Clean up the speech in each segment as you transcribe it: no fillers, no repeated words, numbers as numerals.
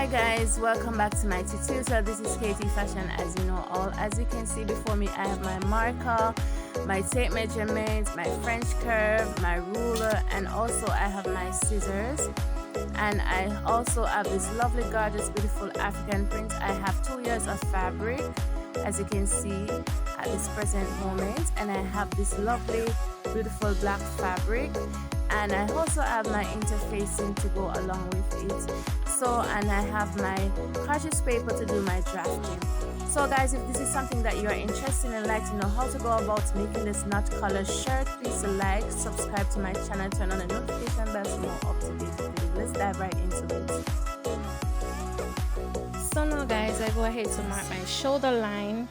Hi guys, welcome back to my tutorial. This is Katie Fashion. As you know all, as you can see before me, I have my marker, my tape measurement, my French curve, my ruler, and also I have my scissors. And I also have this lovely, gorgeous, beautiful African print. I have 2 years of fabric, as you can see at this present moment, and I have this lovely, beautiful black fabric. And I also have my interfacing to go along with it. And I have my cartridge paper to do my drafting. So guys, if this is something that you are interested in and like to know how to go about making this knot collar shirt, please like, subscribe to my channel, turn on the notification bell for more up-to-date videos. Let's dive right into it. So now guys, I go ahead to mark my shoulder line,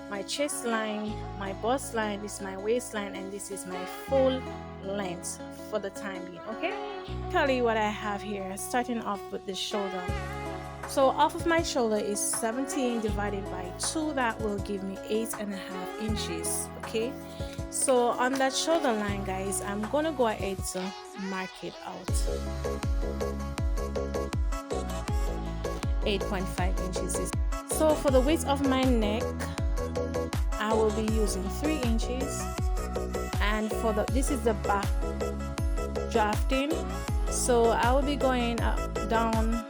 my chest line, my bust line, this is my waistline, and this is my full length for the time being. Okay, tell you what I have here, starting off with the shoulder. So off of my shoulder is 17 divided by 2, that will give me 8.5 inches. Okay, so on that shoulder line guys, I'm gonna go ahead to mark it out. 8.5 inches. So for the width of my neck, I will be using 3 inches, and for this is the back drafting, so I will be going up, down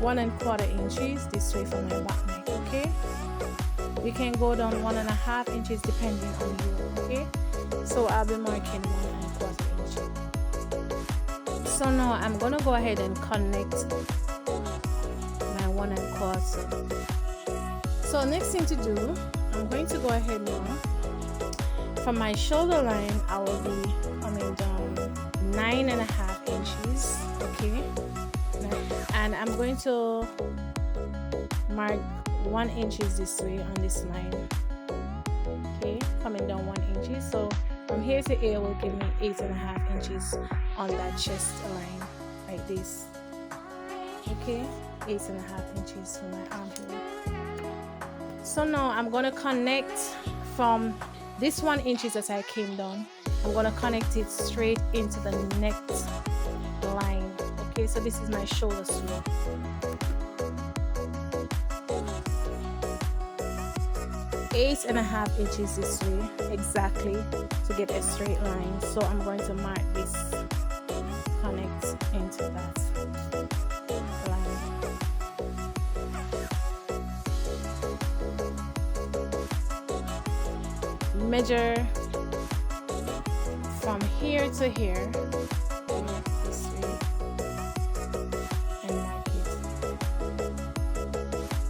1.25 inches this way for my back neck. Okay, you can go down 1.5 inches depending on you. Okay, so I'll be marking 1.25 inches. So now I'm gonna go ahead and connect my 1.25. So next thing to do, I'm going to go ahead now. From my shoulder line, I will be coming down 9.5 inches. Okay, and I'm going to mark 1 inches this way on this line. Okay, coming down 1 inch. So from here to here will give me 8.5 inches on that chest line, like this. Okay, 8.5 inches for my armhole. So now I'm gonna connect from this 1 inches that I came down. I'm gonna connect it straight into the next line. Okay, so this is my shoulder slope. Eight and a half inches this way exactly to get a straight line. So I'm going to mark this, connect into that line. Measure from here to here, this way, and mark it.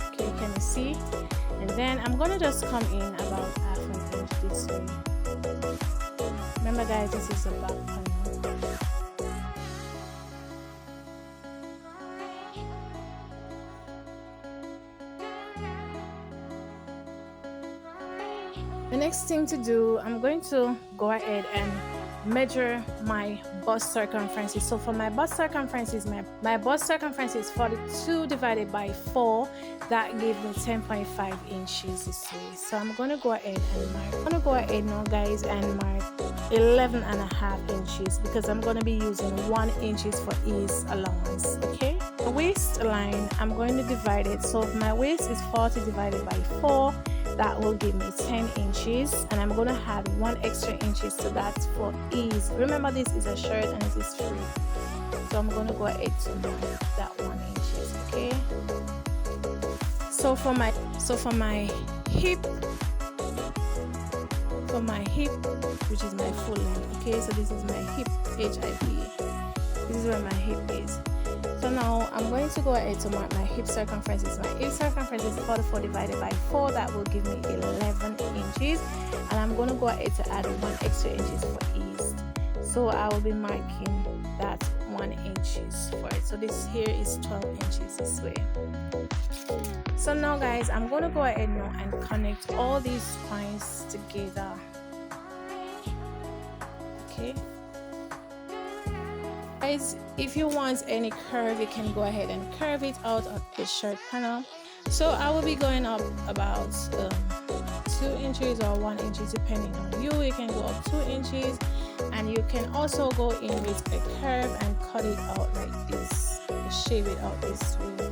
Okay, can you see? And then I'm gonna just come in about 1/2 inch this way. Remember guys, this is a back panel. The next thing to do, I'm going to go ahead and measure my bust circumferences. So for my bust circumferences, my bust circumference is 42 divided by 4. That gave me 10.5 inches this way. So I'm going to go ahead and mark. I'm going to go ahead now guys and mark 11.5 inches because I'm going to be using 1 inches for ease allowance. Okay, the waistline, I'm going to divide it. So if my waist is 40 divided by 4, that will give me 10 inches, and I'm going to add 1 extra inches to that for ease. Remember, this is a shirt and it is free, so I'm going to go ahead to mark that 1 inches. Okay, so for my hip, which is my full length. Okay, so this is my hip, HIP. This is where my hip is. So now I'm going to go ahead to mark my hip circumferences. My hip circumference is 44 divided by 4. That will give me 11 inches. And I'm going to go ahead to add 1 extra inches for ease. So I will be marking that 1 inches for it. So this here is 12 inches this way. So now guys, I'm going to go ahead now and connect all these points together. Okay. Guys, if you want any curve, you can go ahead and curve it out of the shirt panel. So I will be going up about 2 inches or 1 inch depending on you. You can go up 2 inches, and you can also go in with a curve and cut it out like this, shave it out this way.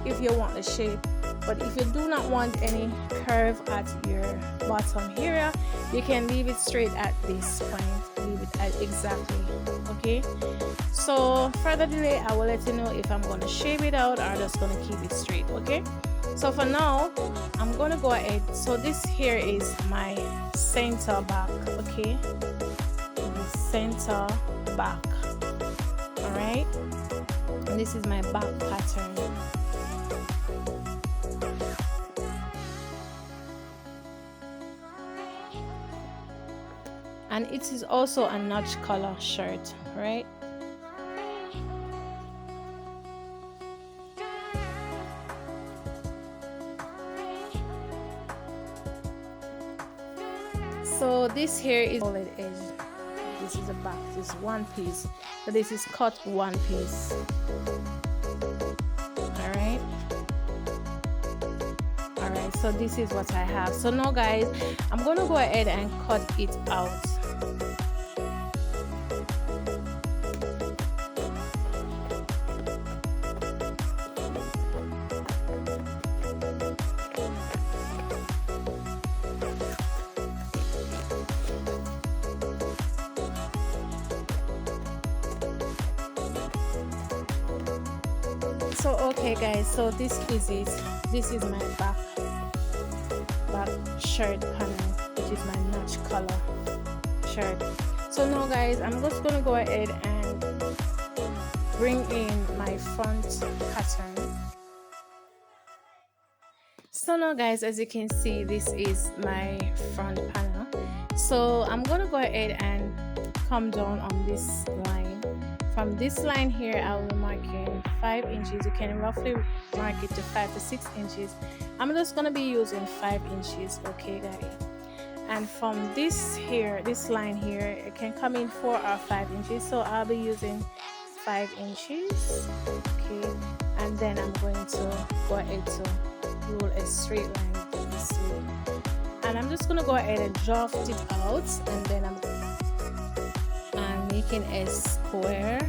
if you want the shape. But if you do not want any curve at your bottom area, you can leave it straight at this point. Leave it at exactly, okay? So further delay, I will let you know if I'm going to shape it out or just going to keep it straight, okay? So for now, I'm going to go ahead. So this here is my center back, okay? The center back, all right? And this is my back pattern. And it is also a notch color shirt, right? So this here is solid edge. This is the back. This is one piece. So this is cut one piece. Alright. Alright, so this is what I have. So now guys, I'm gonna go ahead and cut it out. So okay guys, so this is it. This is my back shirt panel, which is my notch color shirt. So now guys, I'm just gonna go ahead and bring in my front pattern. So now guys, as you can see, this is my front panel. So I'm gonna go ahead and come down on this line. From this line here, I will be marking 5 inches. You can roughly mark it to 5 to 6 inches. I'm just gonna be using 5 inches, okay guys? And from this here, this line here, it can come in 4 or 5 inches. So I'll be using 5 inches, okay? And then I'm going to go ahead to roll a straight line this way. And I'm just gonna go ahead and draft it out, and then I'm making a square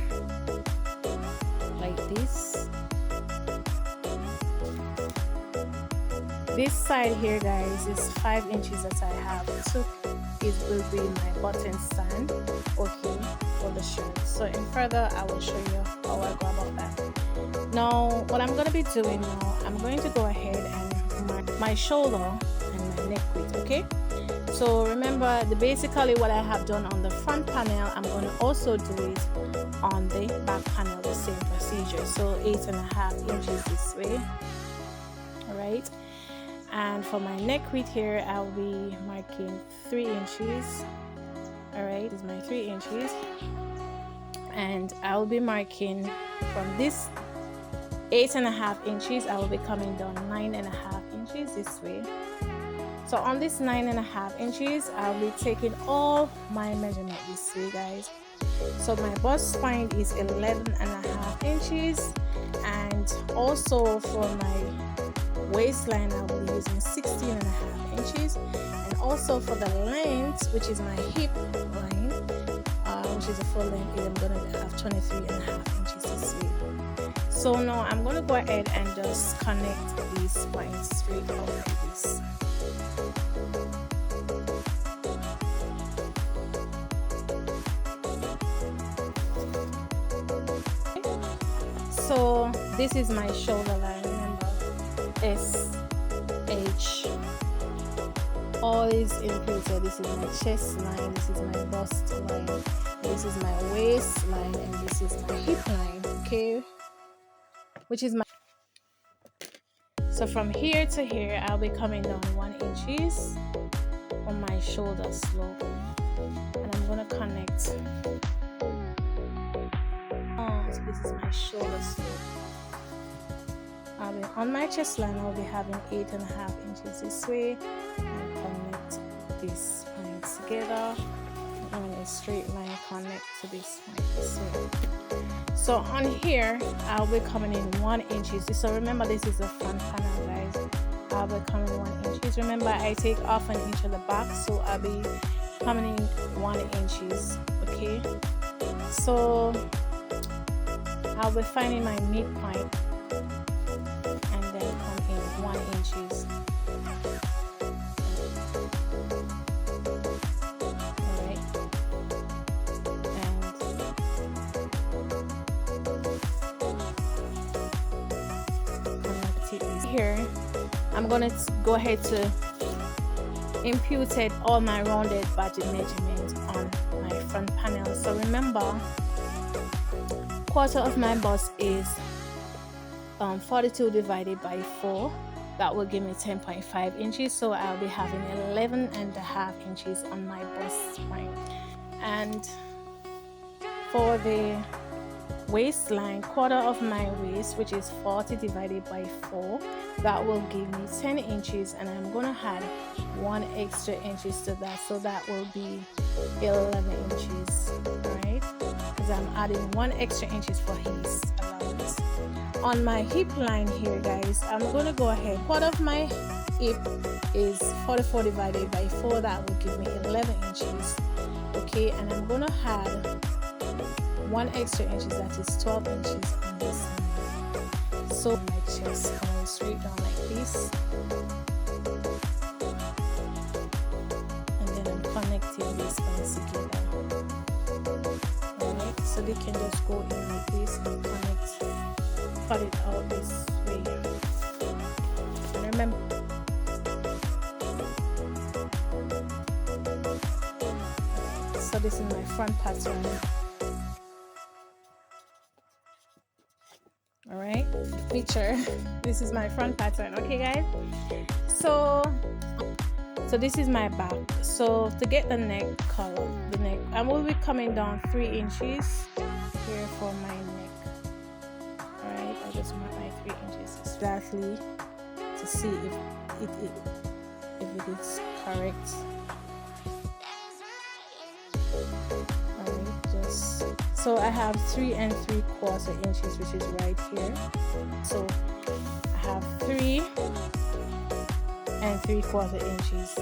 like this. This side here guys is 5 inches that I have. So it will be my button stand, okay, for the shirt. So in further, I will show you how I go about that. Now what I'm going to be doing now, I'm going to go ahead and mark my shoulder and my neck width, okay? So remember, basically what I have done on the front panel, I'm going to also do it on the back panel, the same procedure. So 8.5 inches this way, all right? And for my neck width here, I'll be marking 3 inches, all right? This is my 3 inches. And I'll be marking from this 8.5 inches, I will be coming down 9.5 inches this way. So on this 9.5 inches, I'll be taking all my measurement this way guys. So my bust spine is 11.5 inches, and also for my waistline I'll be using 16.5 inches, and also for the length, which is my hip line, which is a full length, I'm gonna have 23.5 inches this way. So now I'm gonna go ahead and just connect these spines straight out like this. So this is my shoulder line, remember, S, H, all is included. This is my chest line, this is my bust line, this is my waist line, and this is my hip line, okay, which is my, so from here to here, I'll be coming down 1 inches on my shoulder slope, and I'm gonna connect. So this is my shoulder slope. I'll be on my chest line, I'll be having 8.5 inches this way, and connect this point together, and a straight line connect to this point this way. So on here, I'll be coming in 1 inches. So remember, this is the front panel guys. I'll be coming 1 inches. Remember, I take off an inch at the back, so I'll be coming in 1 inches, okay? So I'll be finding my midpoint, here, I'm gonna go ahead to imputed all my rounded body measurements on my front panel. So remember, quarter of my bust is 42 divided by 4. That will give me 10.5 inches. So I'll be having 11.5 inches on my bust spine. And for the waistline, quarter of my waist, which is 40 divided by 4, that will give me 10 inches, and I'm gonna add 1 extra inches to that, so that will be 11 inches, right? Because I'm adding 1 extra inches for his allowance. On my hip line here, guys, I'm gonna go ahead, quarter of my hip is 44 divided by 4, that will give me 11 inches, okay? And I'm gonna add 1 extra inches, that is 12 inches on this side. So my chest coming straight down like this, and then I'm connecting these points together. Alright, so they can just go in like this and cut it out this way. And remember, so this is my front pattern. Alright, picture, this is my front pattern, okay guys? So this is my back. So to get the neck color, I will be coming down 3 inches here for my neck. Alright, I'll just mark my 3 inches exactly to see if it is correct. So I have 3 3/4 inches, which is right here. So I have 3 3/4 inches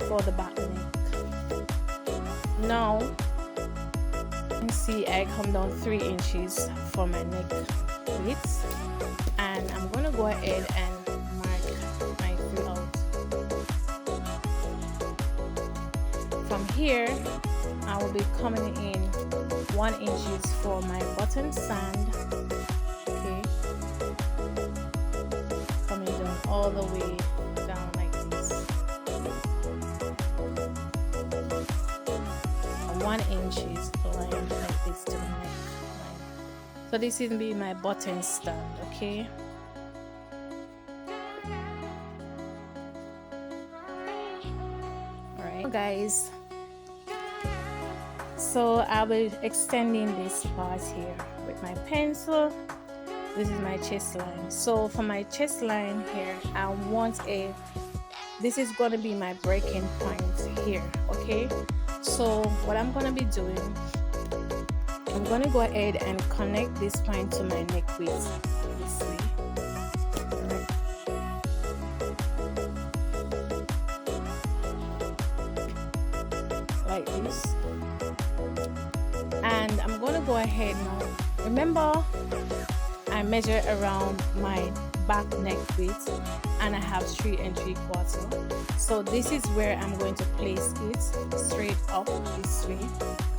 for the back neck. Now you can see I come down 3 inches for my neck width, and I'm gonna go ahead and mark my 3 out. From here, I will be coming in 1 inches for my button sand, okay, coming down all the way down like this, 1 inches line like this to the neck line. So this is be my button stand, okay. All right, guys. So I'll be extending this part here with my pencil. This is my chest line. So for my chest line here, I want this is going to be my breaking point here, okay? So what I'm going to be doing, I'm going to go ahead and connect this point to my neck width this way. Like this. And I'm going to go ahead now. Remember, I measure around my back neck width, and I have 3 3/4. So this is where I'm going to place it straight up this way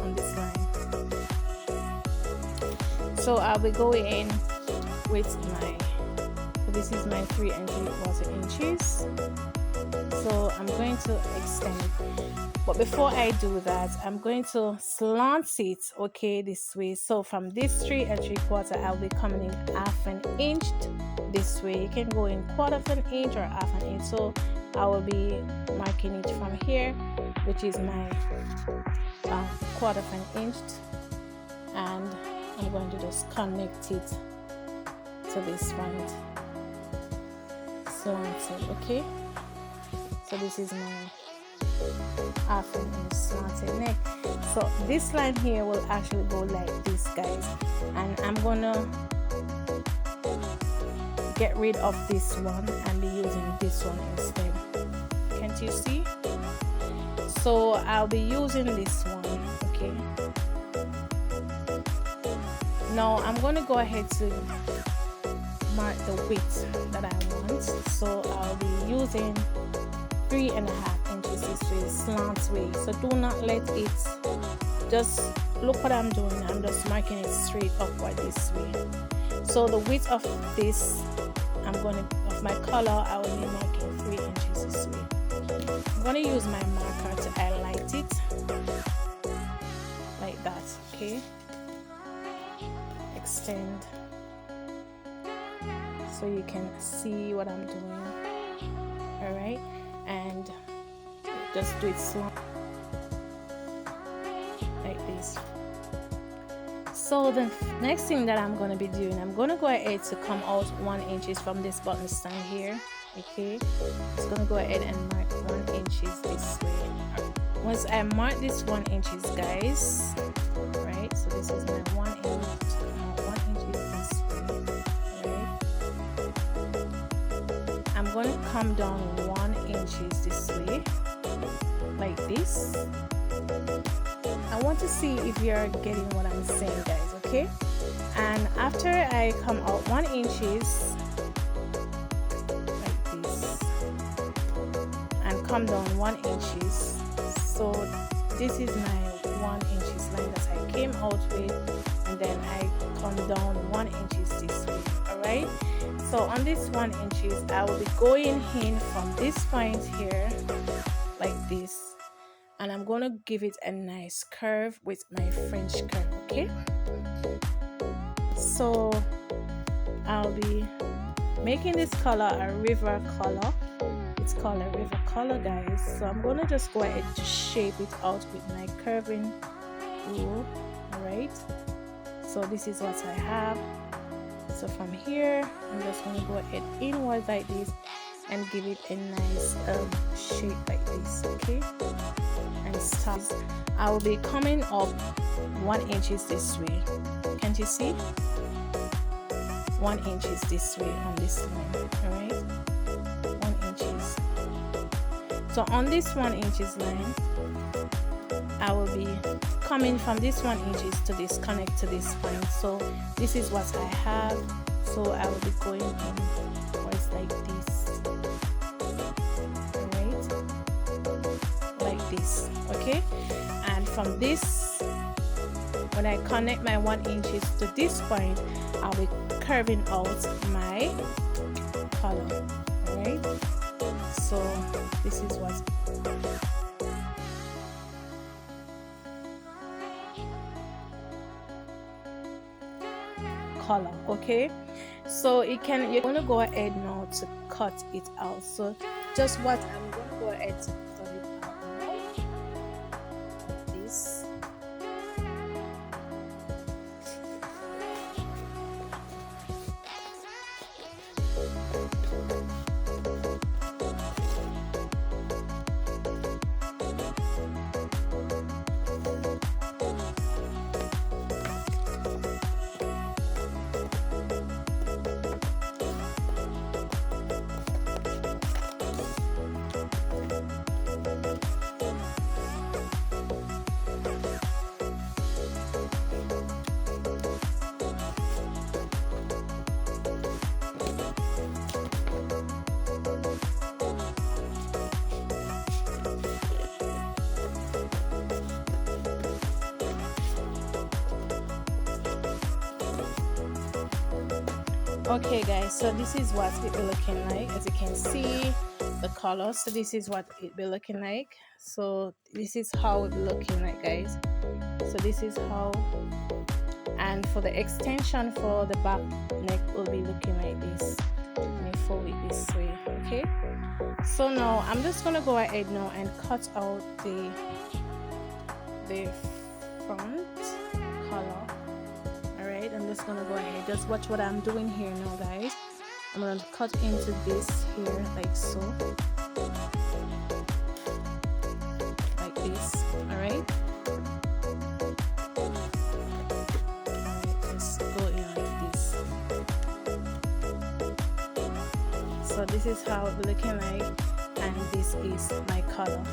on this line. So I'll be going in with this is my 3 3/4 inches. So I'm going to extend it. But before I do that, I'm going to slant it, okay, this way. So from this 3 3/4, I'll be coming in 1/2 inch this way. You can go in 1/4 inch or 1/2 inch. So I will be marking it from here, which is my 1/4 inch, and I'm going to just connect it to this point, slanted, okay. So this is my 1/2 inch slanted neck. So this line here will actually go like this, guys, and I'm gonna get rid of this one and be using this one instead. Can't you see? So I'll be using this one, okay. Now I'm gonna go ahead to mark the width that I want. So I'll be using 3 1/2 inches this way, slant way. So do not let it, just look what I'm doing. I'm just marking it straight upward this way. So the width of this, of my color, I will be marking 3 inches this way. I'm going to use my marker to highlight it like that. Okay, extend so you can see what I'm doing. All right, and just do it slow like this. So the next thing that I'm going to be doing, I'm going to go ahead to come out 1 inch from this button stand here. Okay, just going to go ahead and mark 1 inch this way. Once I mark this 1 inch, guys, right, so this is my 1 inch, 1 inch this way, right? I'm going to come down 1 inch this way like this. I want to see if you're getting what I'm saying, guys. Okay, and after I come out 1 inch like this and come down 1 inch, so this is my 1 inch line that I came out with, and then I come down 1 inch this way. All right, so on this 1 inch I will be going in from this point here like this, and I'm going to give it a nice curve with my French curve. Okay, so I'll be making this color a river color. It's called a river color, guys. So I'm going to just go ahead to shape it out with my curving rule. All right, so this is what I have. So from here I'm just going to go ahead inward like this and give it a nice shape like this. Okay, and start. I will be coming up 1 inch this way. Can't you see? 1 inch this way on this line. All right, 1 inch. So on this 1 inch line, I will be coming from this 1 inch to disconnect to this point. So this is what I have. So I will be going in towards like this. Alright, like this. Okay, and from this, when I connect my 1 inch to this point, I'll be curving out my color. Alright, so this is what color. Okay, so you're going to go ahead now to cut it out. So just what I'm going to go ahead to cut it out now, like this. Okay guys, so this is what it be looking like. As you can see the color, so this is what it be looking like. So this is how it be looking like, guys. So this is how, and for the extension for the back neck will be looking like this. Let me fold it this way. Okay, so now I'm just gonna go ahead now and cut out the front color. Alright, I'm just gonna go ahead, just watch what I'm doing here now, guys. I'm gonna cut into this here like so, like this. Alright, just go in like this. So this is how it be looking like, and this is my color.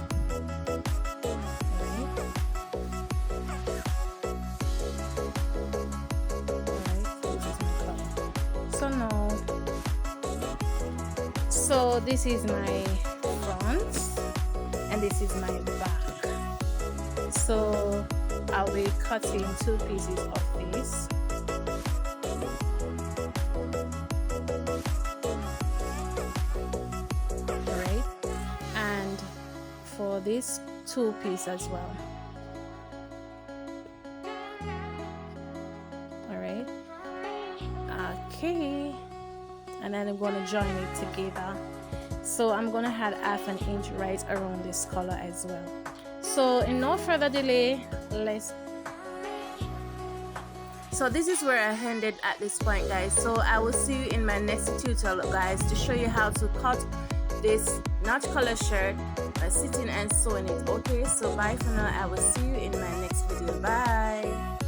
So this is my front and this is my back. So I'll be cutting 2 pieces of this. for this two piece as well. All right, okay, and then I'm going to join it together. So I'm going to add 1/2 inch right around this color as well. So in no further delay, so this is where I ended at this point, guys. So I will see you in my next tutorial, guys, to show you how to cut this notch color shirt by sitting and sewing it. Okay, so bye for now. I will see you in my next video. Bye.